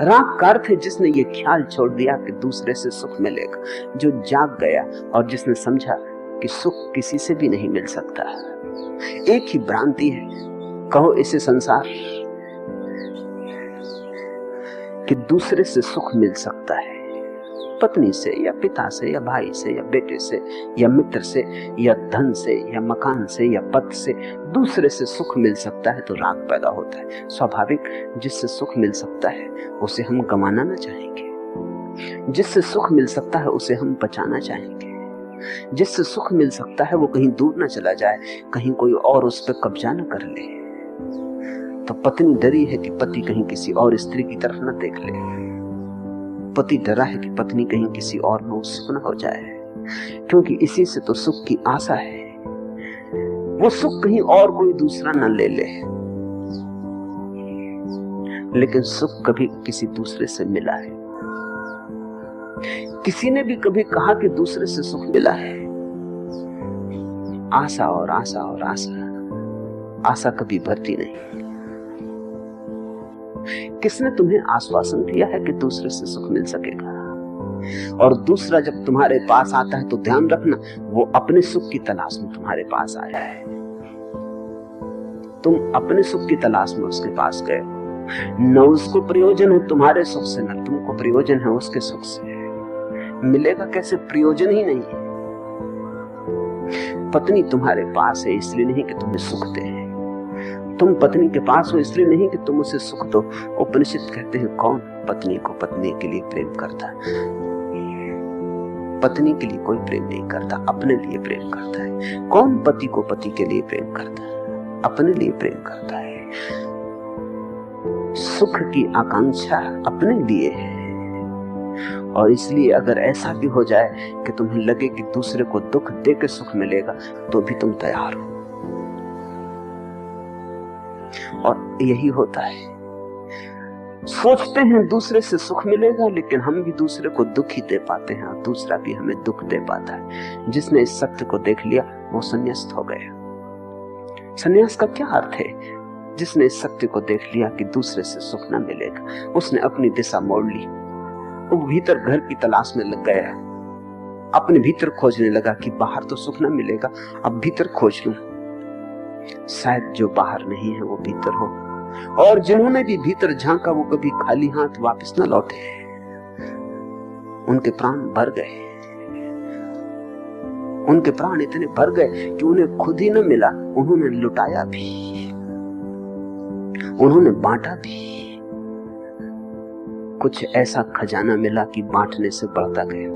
राग का अर्थ है जिसने ये ख्याल छोड़ दिया कि दूसरे से सुख मिलेगा, जो जाग गया और जिसने समझा कि सुख किसी से भी नहीं मिल सकता। एक ही भ्रांति है, कहो इसे संसार, कि दूसरे से सुख मिल सकता है, पत्नी से या पिता से या भाई से या बेटे से या मित्र से या धन से या मकान से या पद से दूसरे से सुख मिल सकता है तो राग पैदा होता है। स्वाभाविक, जिससे सुख मिल सकता है उसे हम गंवाना ना चाहेंगे, जिससे सुख मिल सकता है उसे हम बचाना चाहेंगे, जिससे सुख मिल सकता है वो कहीं दूर ना चला जाए, कहीं कोई और उस पर कब्जा न कर ले। तो पत्नी डरी है कि पति कहीं किसी और स्त्री की तरफ न देख ले, पति डरा है कि पत्नी कहीं किसी और में उत्सुक न हो जाए, क्योंकि इसी से तो सुख की आशा है, वो सुख कहीं और कोई दूसरा न ले ले। लेकिन सुख कभी किसी दूसरे से मिला है? किसी ने भी कभी कहा कि दूसरे से सुख मिला है? आशा और आशा और आशा, आशा कभी भरती नहीं। किसने तुम्हें आश्वासन दिया है कि दूसरे से सुख मिल सकेगा? और दूसरा जब तुम्हारे पास आता है तो ध्यान रखना, वो अपने सुख की तलाश में तुम्हारे पास आया है। तुम अपने सुख की तलाश में उसके पास गए, न उसको प्रयोजन है तुम्हारे सुख से, न तुमको प्रयोजन है उसके सुख से। मिलेगा कैसे? प्रयोजन ही नहीं है। पत्नी तुम्हारे पास है इसलिए नहीं कि तुम्हें सुख दे, तुम पत्नी के पास हो इसलिए नहीं कि तुम उसे सुख दो। उपनिषद कहते हैं, कौन पत्नी को पत्नी के लिए प्रेम करता है? पत्नी के लिए कोई प्रेम नहीं करता, अपने लिए प्रेम करता है। कौन पति को पति के लिए प्रेम करता है? अपने लिए प्रेम करता है। सुख की आकांक्षा अपने लिए है, और इसलिए अगर ऐसा भी हो जाए कि तुम्हें लगे कि दूसरे को दुख दे के सुख मिलेगा तो भी तुम तैयार हो। और यही होता है, सोचते हैं दूसरे से सुख मिलेगा, लेकिन हम भी दूसरे को दुख ही दे पाते हैं और दूसरा भी हमें दुख दे पाता है। जिसने इस सत्य को देख लिया वो संन्यास्त हो गया। संन्यास का क्या अर्थ है? जिसने इस सत्य को देख लिया कि दूसरे से सुख न मिलेगा, उसने अपनी दिशा मोड़ ली। वो भीतर घर की तलाश में लग गया, अपने भीतर खोजने लगा कि बाहर तो सुख न मिलेगा, अब भीतर खोज लूं। शायद जो बाहर नहीं है वो भीतर हो, और जिन्होंने भी भीतर झांका वो कभी खाली हाथ वापस न लौटे। उनके प्राण भर गए, उनके प्राण इतने भर गए कि उन्हें खुद ही न मिला, उन्होंने लुटाया भी, उन्होंने बांटा भी। कुछ ऐसा खजाना मिला कि बांटने से बढ़ता गया।